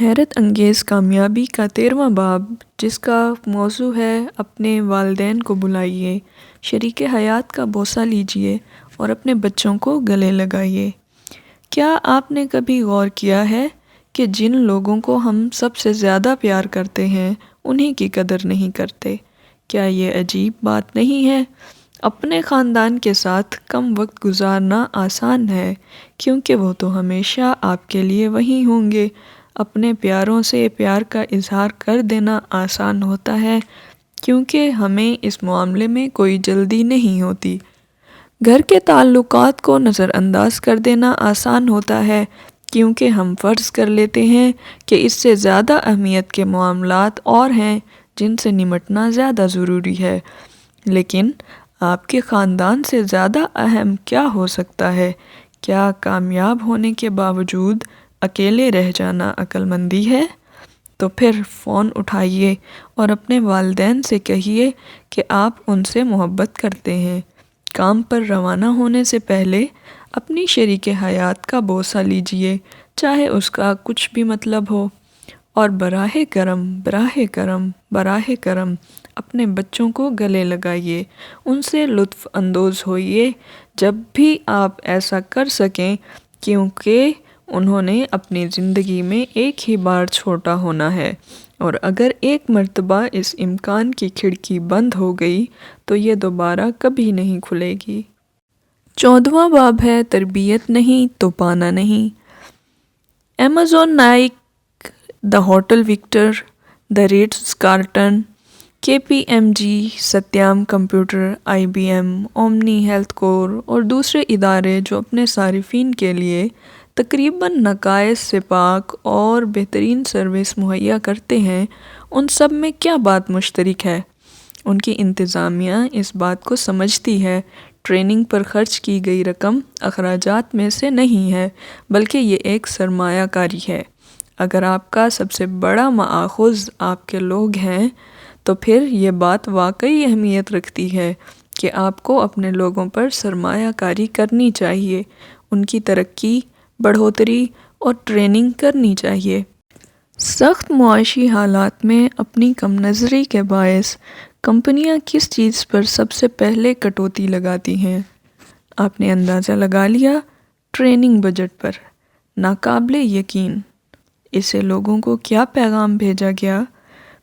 حیرت انگیز کامیابی کا 13واں باب، جس کا موضوع ہے اپنے والدین کو بلائیے، شریک حیات کا بوسہ لیجیے اور اپنے بچوں کو گلے لگائیے۔ کیا آپ نے کبھی غور کیا ہے کہ جن لوگوں کو ہم سب سے زیادہ پیار کرتے ہیں انہی کی قدر نہیں کرتے؟ کیا یہ عجیب بات نہیں ہے؟ اپنے خاندان کے ساتھ کم وقت گزارنا آسان ہے کیونکہ وہ تو ہمیشہ آپ کے لیے وہیں ہوں گے۔ اپنے پیاروں سے پیار کا اظہار کر دینا آسان ہوتا ہے کیونکہ ہمیں اس معاملے میں کوئی جلدی نہیں ہوتی۔ گھر کے تعلقات کو نظر انداز کر دینا آسان ہوتا ہے کیونکہ ہم فرض کر لیتے ہیں کہ اس سے زیادہ اہمیت کے معاملات اور ہیں جن سے نمٹنا زیادہ ضروری ہے۔ لیکن آپ کے خاندان سے زیادہ اہم کیا ہو سکتا ہے؟ کیا کامیاب ہونے کے باوجود اکیلے رہ جانا عقل مندی ہے؟ تو پھر فون اٹھائیے اور اپنے والدین سے کہیے کہ آپ ان سے محبت کرتے ہیں۔ کام پر روانہ ہونے سے پہلے اپنی شریک حیات کا بوسہ لیجیے، چاہے اس کا کچھ بھی مطلب ہو، اور براہ کرم براہ کرم براہ کرم اپنے بچوں کو گلے لگائیے، ان سے لطف اندوز ہوئیے جب بھی آپ ایسا کر سکیں، کیونکہ انہوں نے اپنی زندگی میں ایک ہی بار چھوٹا ہونا ہے، اور اگر ایک مرتبہ اس امکان کی کھڑکی بند ہو گئی تو یہ دوبارہ کبھی نہیں کھلے گی۔ 14واں باب ہے تربیت نہیں تو پانا نہیں۔ ایمیزون، نائک، دی ہوٹل وکٹر، دی ریٹز کارلٹن، کے پی ایم جی، ستیام کمپیوٹر، آئی بی ایم، اومنی ہیلتھ کور اور دوسرے ادارے جو اپنے صارفین کے لیے تقریباً نقائص سے پاک اور بہترین سروس مہیا کرتے ہیں، ان سب میں کیا بات مشترک ہے؟ ان کی انتظامیہ اس بات کو سمجھتی ہے ٹریننگ پر خرچ کی گئی رقم اخراجات میں سے نہیں ہے بلکہ یہ ایک سرمایہ کاری ہے۔ اگر آپ کا سب سے بڑا مآخذ آپ کے لوگ ہیں تو پھر یہ بات واقعی اہمیت رکھتی ہے کہ آپ کو اپنے لوگوں پر سرمایہ کاری کرنی چاہیے، ان کی ترقی، بڑھوتری اور ٹریننگ کرنی چاہیے۔ سخت معاشی حالات میں اپنی کم نظری کے باعث کمپنیاں کس چیز پر سب سے پہلے کٹوتی لگاتی ہیں؟ آپ نے اندازہ لگا لیا؟ ٹریننگ بجٹ پر۔ ناقابل یقین! اس سے لوگوں کو کیا پیغام بھیجا گیا؟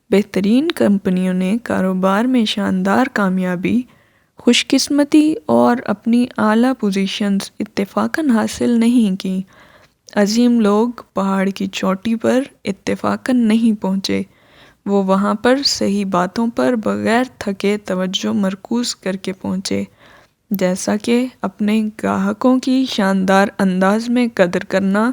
بہترین کمپنیوں نے کاروبار میں شاندار کامیابی، خوش قسمتی اور اپنی اعلیٰ پوزیشنز اتفاقاً حاصل نہیں کیں۔ عظیم لوگ پہاڑ کی چوٹی پر اتفاقاً نہیں پہنچے، وہ وہاں پر صحیح باتوں پر بغیر تھکے توجہ مرکوز کر کے پہنچے، جیسا کہ اپنے گاہکوں کی شاندار انداز میں قدر کرنا،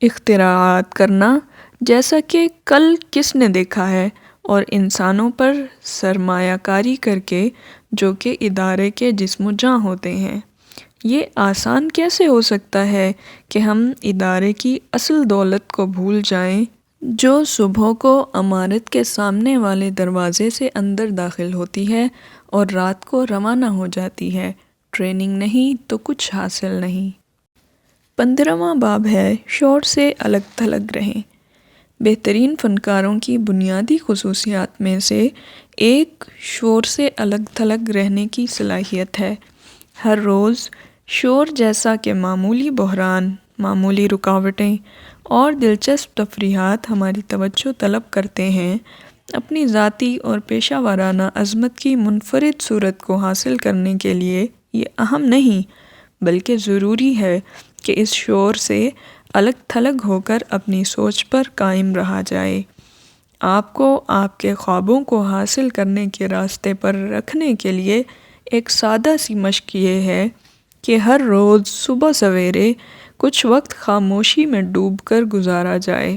اختراعات کرنا جیسا کہ کل کس نے دیکھا ہے، اور انسانوں پر سرمایہ کاری کر کے جو کہ ادارے کے جسم و جاں ہوتے ہیں۔ یہ آسان کیسے ہو سکتا ہے کہ ہم ادارے کی اصل دولت کو بھول جائیں جو صبح کو عمارت کے سامنے والے دروازے سے اندر داخل ہوتی ہے اور رات کو روانہ ہو جاتی ہے؟ ٹریننگ نہیں تو کچھ حاصل نہیں۔ 15واں باب ہے شور سے الگ تھلگ رہیں۔ بہترین فنکاروں کی بنیادی خصوصیات میں سے ایک شور سے الگ تھلگ رہنے کی صلاحیت ہے۔ ہر روز شور جیسا کہ معمولی بحران، معمولی رکاوٹیں اور دلچسپ تفریحات ہماری توجہ طلب کرتے ہیں، اپنی ذاتی اور پیشہ ورانہ عظمت کی منفرد صورت کو حاصل کرنے کے لیے یہ اہم نہیں بلکہ ضروری ہے کہ اس شور سے الگ تھلگ ہو کر اپنی سوچ پر قائم رہا جائے۔ آپ کو آپ کے خوابوں کو حاصل کرنے کے راستے پر رکھنے کے لیے ایک سادہ سی مشق یہ ہے کہ ہر روز صبح سویرے کچھ وقت خاموشی میں ڈوب کر گزارا جائے۔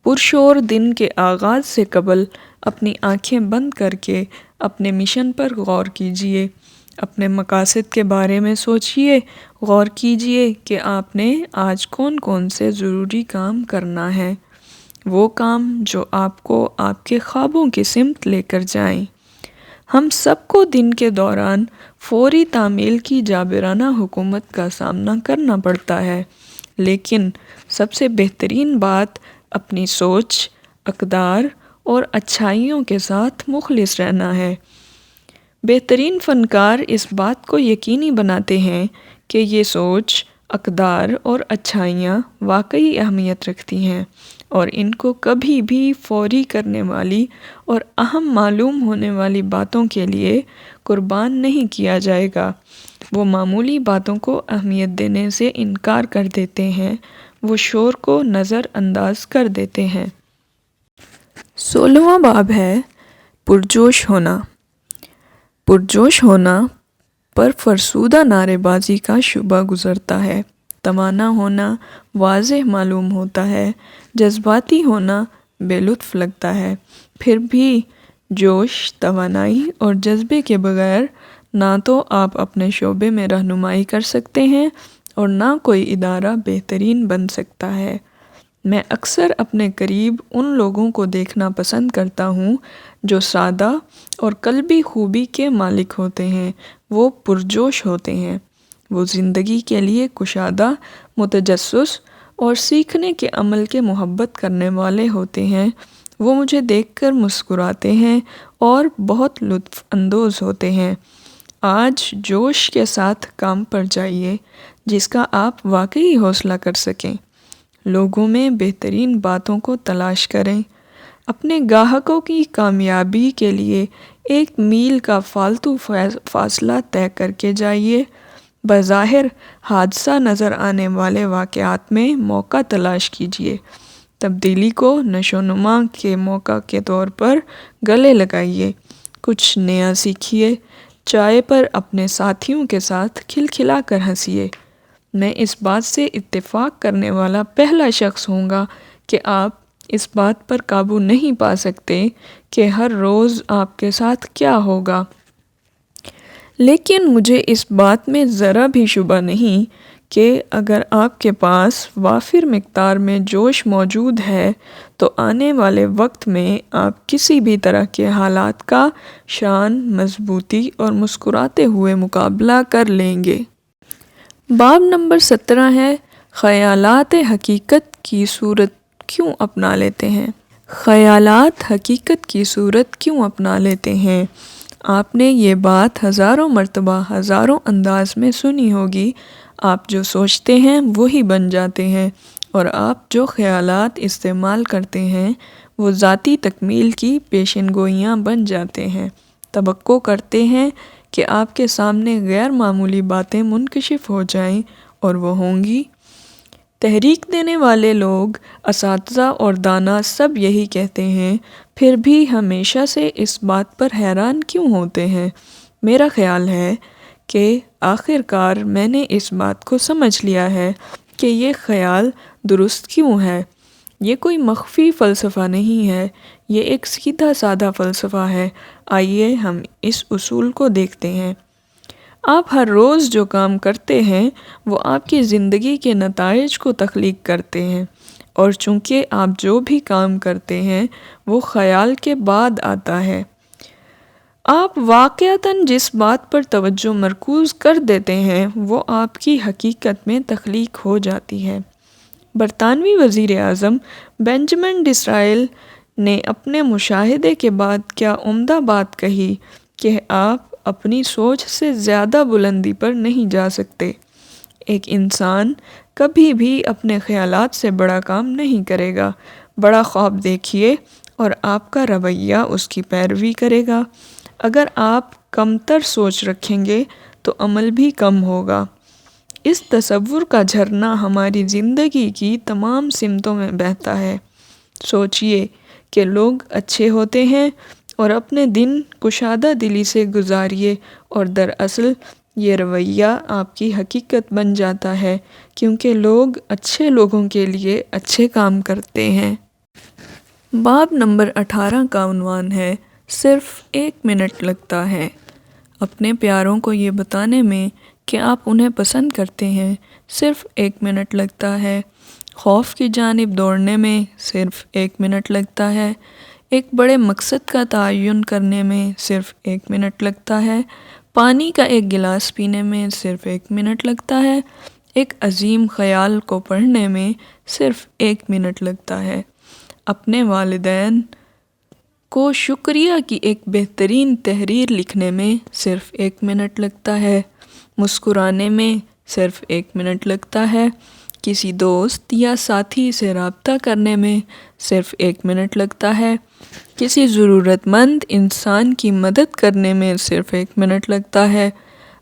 پرشور دن کے آغاز سے قبل اپنی آنکھیں بند کر کے اپنے مشن پر غور کیجیے، اپنے مقاصد کے بارے میں سوچیے، غور کیجیے کہ آپ نے آج کون کون سے ضروری کام کرنا ہے، وہ کام جو آپ کو آپ کے خوابوں کی سمت لے کر جائیں۔ ہم سب کو دن کے دوران فوری تعمیل کی جابرانہ حکومت کا سامنا کرنا پڑتا ہے، لیکن سب سے بہترین بات اپنی سوچ، اقدار اور اچھائیوں کے ساتھ مخلص رہنا ہے۔ بہترین فنکار اس بات کو یقینی بناتے ہیں کہ یہ سوچ، اقدار اور اچھائیاں واقعی اہمیت رکھتی ہیں اور ان کو کبھی بھی فوری کرنے والی اور اہم معلوم ہونے والی باتوں کے لیے قربان نہیں کیا جائے گا۔ وہ معمولی باتوں کو اہمیت دینے سے انکار کر دیتے ہیں، وہ شور کو نظر انداز کر دیتے ہیں۔ 16واں باب ہے پرجوش ہونا۔ پرجوش ہونا پر فرسودہ نعرے بازی کا شبہ گزرتا ہے۔ توانا ہونا واضح معلوم ہوتا ہے، جذباتی ہونا بے لطف لگتا ہے۔ پھر بھی جوش، توانائی اور جذبے کے بغیر نہ تو آپ اپنے شعبے میں رہنمائی کر سکتے ہیں اور نہ کوئی ادارہ بہترین بن سکتا ہے۔ میں اکثر اپنے قریب ان لوگوں کو دیکھنا پسند کرتا ہوں جو سادہ اور قلبی خوبی کے مالک ہوتے ہیں۔ وہ پرجوش ہوتے ہیں، وہ زندگی کے لیے کشادہ، متجسس اور سیکھنے کے عمل کے محبت کرنے والے ہوتے ہیں۔ وہ مجھے دیکھ کر مسکراتے ہیں اور بہت لطف اندوز ہوتے ہیں۔ آج جوش کے ساتھ کام پر جائیے جس کا آپ واقعی حوصلہ کر سکیں۔ لوگوں میں بہترین باتوں کو تلاش کریں۔ اپنے گاہکوں کی کامیابی کے لیے 1 میل کا فالتو فاصلہ طے کر کے جائیے۔ بظاہر حادثہ نظر آنے والے واقعات میں موقع تلاش کیجیے۔ تبدیلی کو نشوونما کے موقع کے طور پر گلے لگائیے۔ کچھ نیا سیکھیے۔ چائے پر اپنے ساتھیوں کے ساتھ کھلکھلا کر ہنسیے۔ میں اس بات سے اتفاق کرنے والا پہلا شخص ہوں گا کہ آپ اس بات پر قابو نہیں پا سکتے کہ ہر روز آپ کے ساتھ کیا ہوگا، لیکن مجھے اس بات میں ذرا بھی شبہ نہیں کہ اگر آپ کے پاس وافر مقدار میں جوش موجود ہے تو آنے والے وقت میں آپ کسی بھی طرح کے حالات کا شان، مضبوطی اور مسکراتے ہوئے مقابلہ کر لیں گے۔ باب نمبر 17 ہے خیالات حقیقت کی صورت کیوں اپنا لیتے ہیں۔ خیالات حقیقت کی صورت کیوں اپنا لیتے ہیں؟ آپ نے یہ بات ہزاروں مرتبہ ہزاروں انداز میں سنی ہوگی۔ آپ جو سوچتے ہیں وہی بن جاتے ہیں، اور آپ جو خیالات استعمال کرتے ہیں وہ ذاتی تکمیل کی پیشن گوئیاں بن جاتے ہیں۔ توقع کرتے ہیں کہ آپ کے سامنے غیر معمولی باتیں منکشف ہو جائیں، اور وہ ہوں گی۔ تحریک دینے والے لوگ، اساتذہ اور دانا سب یہی کہتے ہیں، پھر بھی ہمیشہ سے اس بات پر حیران کیوں ہوتے ہیں؟ میرا خیال ہے کہ آخر کار میں نے اس بات کو سمجھ لیا ہے کہ یہ خیال درست کیوں ہے۔ یہ کوئی مخفی فلسفہ نہیں ہے، یہ ایک سیدھا سادہ فلسفہ ہے۔ آئیے ہم اس اصول کو دیکھتے ہیں۔ آپ ہر روز جو کام کرتے ہیں وہ آپ کی زندگی کے نتائج کو تخلیق کرتے ہیں، اور چونکہ آپ جو بھی کام کرتے ہیں وہ خیال کے بعد آتا ہے، آپ واقعتاً جس بات پر توجہ مرکوز کر دیتے ہیں وہ آپ کی حقیقت میں تخلیق ہو جاتی ہے۔ برطانوی وزیر اعظم بینجمن ڈسرائل نے اپنے مشاہدے کے بعد کیا عمدہ بات کہی کہ آپ اپنی سوچ سے زیادہ بلندی پر نہیں جا سکتے۔ ایک انسان کبھی بھی اپنے خیالات سے بڑا کام نہیں کرے گا۔ بڑا خواب دیکھیے اور آپ کا رویہ اس کی پیروی کرے گا۔ اگر آپ کمتر سوچ رکھیں گے تو عمل بھی کم ہوگا۔ اس تصور کا جھرنا ہماری زندگی کی تمام سمتوں میں بہتا ہے۔ سوچئے کہ لوگ اچھے ہوتے ہیں اور اپنے دن کشادہ دلی سے گزاریے، اور دراصل یہ رویہ آپ کی حقیقت بن جاتا ہے، کیونکہ لوگ اچھے لوگوں کے لیے اچھے کام کرتے ہیں۔ باب نمبر 18 کا عنوان ہے صرف 1 منٹ لگتا ہے۔ اپنے پیاروں کو یہ بتانے میں کہ آپ انہیں پسند کرتے ہیں صرف 1 منٹ لگتا ہے۔ خوف کی جانب دوڑنے میں صرف 1 منٹ لگتا ہے۔ ایک بڑے مقصد کا تعین کرنے میں صرف 1 منٹ لگتا ہے۔ پانی کا ایک گلاس پینے میں صرف 1 منٹ لگتا ہے۔ ایک عظیم خیال کو پڑھنے میں صرف 1 منٹ لگتا ہے۔ اپنے والدین کو شکریہ کی ایک بہترین تحریر لکھنے میں صرف 1 منٹ لگتا ہے، مسکرانے میں صرف 1 منٹ لگتا ہے، کسی دوست یا ساتھی سے رابطہ کرنے میں صرف 1 منٹ لگتا ہے، کسی ضرورت مند انسان کی مدد کرنے میں صرف 1 منٹ لگتا ہے،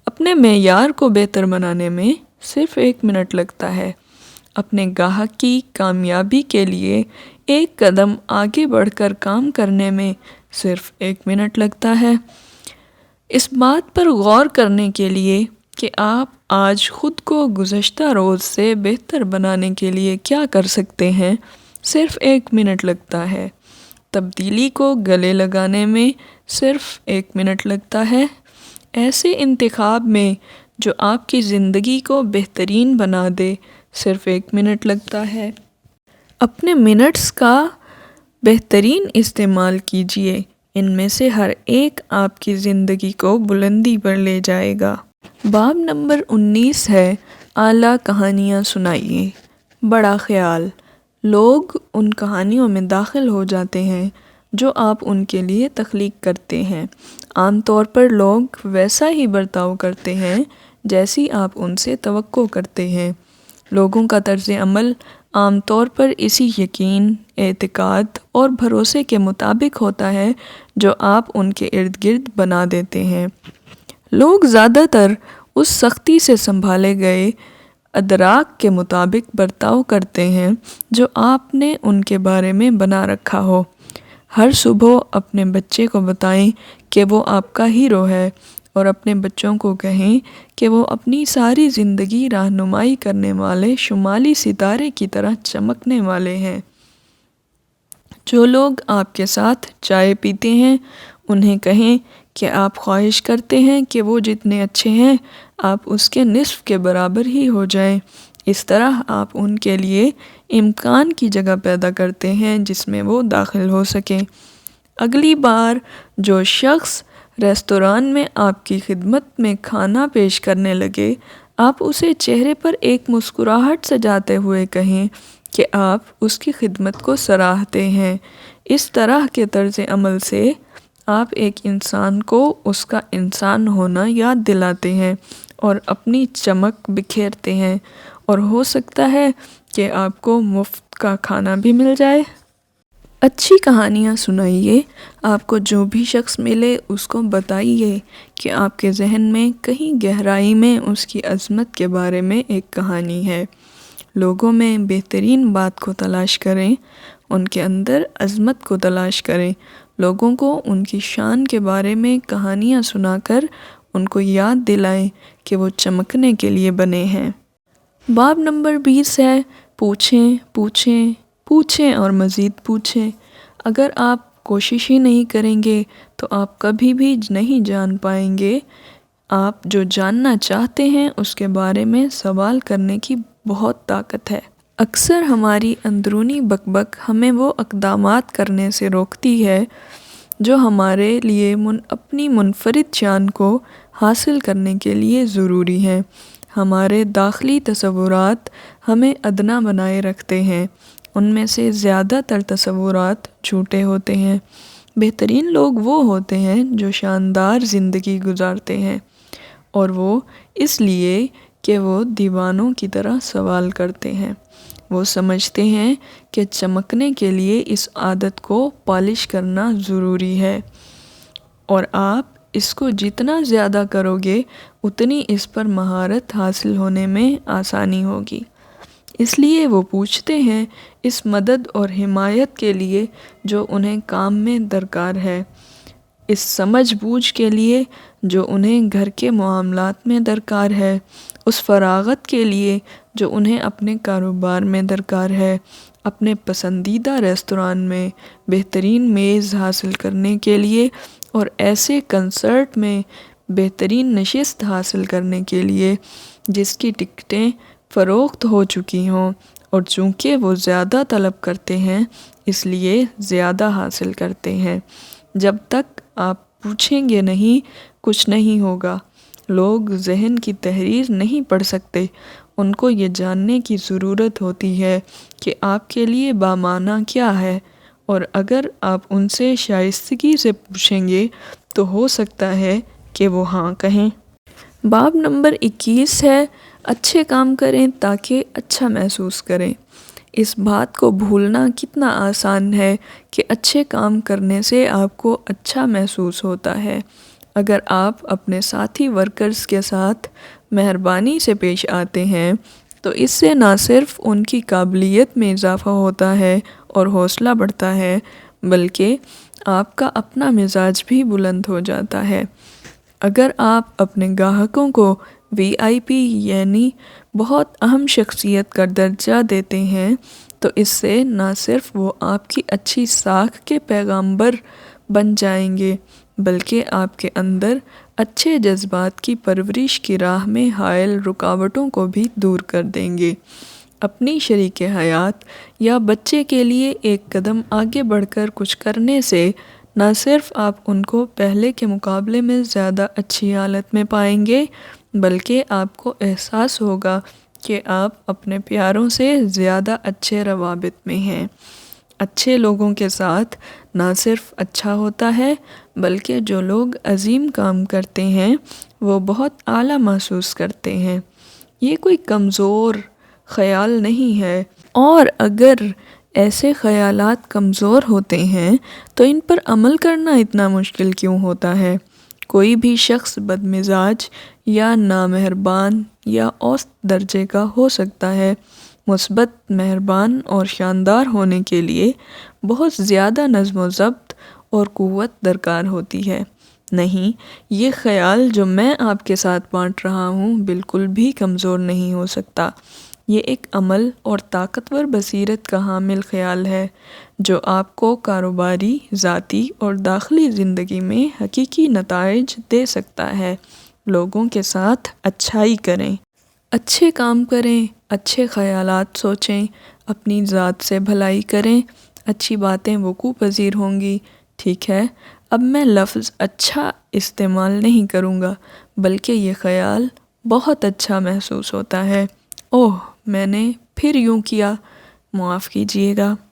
اپنے معیار کو بہتر بنانے میں صرف 1 منٹ لگتا ہے، اپنے گاہک کی کامیابی کے لیے ایک قدم آگے بڑھ کر کام کرنے میں صرف 1 منٹ لگتا ہے۔ اس بات پر غور کرنے کے لیے کہ آپ آج خود کو گزشتہ روز سے بہتر بنانے کے لیے کیا کر سکتے ہیں، صرف 1 منٹ لگتا ہے۔ تبدیلی کو گلے لگانے میں صرف 1 منٹ لگتا ہے۔ ایسے انتخاب میں جو آپ کی زندگی کو بہترین بنا دے صرف 1 منٹ لگتا ہے۔ اپنے منٹس کا بہترین استعمال کیجیے، ان میں سے ہر ایک آپ کی زندگی کو بلندی پر لے جائے گا۔ باب نمبر 19 ہے، اعلیٰ کہانیاں سنائیے۔ بڑا خیال، لوگ ان کہانیوں میں داخل ہو جاتے ہیں جو آپ ان کے لیے تخلیق کرتے ہیں۔ عام طور پر لوگ ویسا ہی برتاؤ کرتے ہیں جیسی آپ ان سے توقع کرتے ہیں۔ لوگوں کا طرز عمل عام طور پر اسی یقین، اعتقاد اور بھروسے کے مطابق ہوتا ہے جو آپ ان کے ارد گرد بنا دیتے ہیں۔ لوگ زیادہ تر اس سختی سے سنبھالے گئے ادراک کے مطابق برتاؤ کرتے ہیں جو آپ نے ان کے بارے میں بنا رکھا ہو۔ ہر صبح اپنے بچے کو بتائیں کہ وہ آپ کا ہیرو ہے، اور اپنے بچوں کو کہیں کہ وہ اپنی ساری زندگی رہنمائی کرنے والے شمالی ستارے کی طرح چمکنے والے ہیں۔ جو لوگ آپ کے ساتھ چائے پیتے ہیں انہیں کہیں کہ آپ خواہش کرتے ہیں کہ وہ جتنے اچھے ہیں آپ اس کے نصف کے برابر ہی ہو جائیں۔ اس طرح آپ ان کے لیے امکان کی جگہ پیدا کرتے ہیں جس میں وہ داخل ہو سکیں۔ اگلی بار جو شخص ریستوران میں آپ کی خدمت میں کھانا پیش کرنے لگے، آپ اسے چہرے پر ایک مسکراہٹ سجاتے ہوئے کہیں کہ آپ اس کی خدمت کو سراہتے ہیں۔ اس طرح کے طرز عمل سے آپ ایک انسان کو اس کا انسان ہونا یاد دلاتے ہیں اور اپنی چمک بکھیرتے ہیں، اور ہو سکتا ہے کہ آپ کو مفت کا کھانا بھی مل جائے۔ اچھی کہانیاں سنائیے۔ آپ کو جو بھی شخص ملے اس کو بتائیے کہ آپ کے ذہن میں کہیں گہرائی میں اس کی عظمت کے بارے میں ایک کہانی ہے۔ لوگوں میں بہترین بات کو تلاش کریں، ان کے اندر عظمت کو تلاش کریں۔ لوگوں کو ان کی شان کے بارے میں کہانیاں سنا کر ان کو یاد دلائیں کہ وہ چمکنے کے لیے بنے ہیں۔ باب نمبر 20 ہے، پوچھیں پوچھیں پوچھیں اور مزید پوچھیں۔ اگر آپ کوشش ہی نہیں کریں گے تو آپ کبھی بھی نہیں جان پائیں گے۔ آپ جو جاننا چاہتے ہیں اس کے بارے میں سوال کرنے کی بہت طاقت ہے۔ اکثر ہماری اندرونی بک بک ہمیں وہ اقدامات کرنے سے روکتی ہے جو ہمارے لیے اپنی منفرد شان کو حاصل کرنے کے لیے ضروری ہیں۔ ہمارے داخلی تصورات ہمیں ادنا بنائے رکھتے ہیں، ان میں سے زیادہ تر تصورات جھوٹے ہوتے ہیں۔ بہترین لوگ وہ ہوتے ہیں جو شاندار زندگی گزارتے ہیں، اور وہ اس لیے کہ وہ دیوانوں کی طرح سوال کرتے ہیں۔ وہ سمجھتے ہیں کہ چمکنے کے لیے اس عادت کو پالش کرنا ضروری ہے، اور آپ اس کو جتنا زیادہ کرو گے اتنی اس پر مہارت حاصل ہونے میں آسانی ہوگی۔ اس لیے وہ پوچھتے ہیں اس مدد اور حمایت کے لیے جو انہیں کام میں درکار ہے، اس سمجھ بوجھ کے لیے جو انہیں گھر کے معاملات میں درکار ہے، اس فراغت کے لیے جو انہیں اپنے کاروبار میں درکار ہے، اپنے پسندیدہ ریستوران میں بہترین میز حاصل کرنے کے لیے، اور ایسے کنسرٹ میں بہترین نشست حاصل کرنے کے لیے جس کی ٹکٹیں فروخت ہو چکی ہوں، اور چونکہ وہ زیادہ طلب کرتے ہیں اس لیے زیادہ حاصل کرتے ہیں۔ جب تک آپ پوچھیں گے نہیں کچھ نہیں ہوگا۔ لوگ ذہن کی تحریر نہیں پڑھ سکتے، ان کو یہ جاننے کی ضرورت ہوتی ہے کہ آپ کے لیے بامعنی کیا ہے۔ اور اگر آپ ان سے شائستگی سے پوچھیں گے تو ہو سکتا ہے کہ وہ ہاں کہیں۔ باب نمبر 21 ہے اچھے کام کریں تاکہ اچھا محسوس کریں۔ اس بات کو بھولنا کتنا آسان ہے کہ اچھے کام کرنے سے آپ کو اچھا محسوس ہوتا ہے۔ اگر آپ اپنے ساتھی ورکرز کے ساتھ مہربانی سے پیش آتے ہیں تو اس سے نہ صرف ان کی قابلیت میں اضافہ ہوتا ہے اور حوصلہ بڑھتا ہے، بلکہ آپ کا اپنا مزاج بھی بلند ہو جاتا ہے۔ اگر آپ اپنے گاہکوں کو VIP یعنی بہت اہم شخصیت کا درجہ دیتے ہیں تو اس سے نہ صرف وہ آپ کی اچھی ساکھ کے پیغامبر بن جائیں گے، بلکہ آپ کے اندر اچھے جذبات کی پرورش کی راہ میں حائل رکاوٹوں کو بھی دور کر دیں گے۔ اپنی شریک حیات یا بچے کے لیے ایک قدم آگے بڑھ کر کچھ کرنے سے نہ صرف آپ ان کو پہلے کے مقابلے میں زیادہ اچھی حالت میں پائیں گے، بلکہ آپ کو احساس ہوگا کہ آپ اپنے پیاروں سے زیادہ اچھے روابط میں ہیں۔ اچھے لوگوں کے ساتھ نہ صرف اچھا ہوتا ہے بلکہ جو لوگ عظیم کام کرتے ہیں وہ بہت اعلیٰ محسوس کرتے ہیں۔ یہ کوئی کمزور خیال نہیں ہے، اور اگر ایسے خیالات کمزور ہوتے ہیں تو ان پر عمل کرنا اتنا مشکل کیوں ہوتا ہے؟ کوئی بھی شخص بد مزاج یا نامہربان یا اوسط درجے کا ہو سکتا ہے۔ مثبت، مہربان اور شاندار ہونے کے لیے بہت زیادہ نظم و ضبط اور قوت درکار ہوتی ہے۔ نہیں، یہ خیال جو میں آپ کے ساتھ بانٹ رہا ہوں بالکل بھی کمزور نہیں ہو سکتا۔ یہ ایک عمل اور طاقتور بصیرت کا حامل خیال ہے جو آپ کو کاروباری، ذاتی اور داخلی زندگی میں حقیقی نتائج دے سکتا ہے۔ لوگوں کے ساتھ اچھائی کریں، اچھے کام کریں، اچھے خیالات سوچیں، اپنی ذات سے بھلائی کریں، اچھی باتیں وقوع پذیر ہوں گی۔ ٹھیک ہے، اب میں لفظ اچھا استعمال نہیں کروں گا، بلکہ یہ خیال بہت اچھا محسوس ہوتا ہے۔ اوہ، میں نے پھر یوں کیا، معاف کیجیے گا۔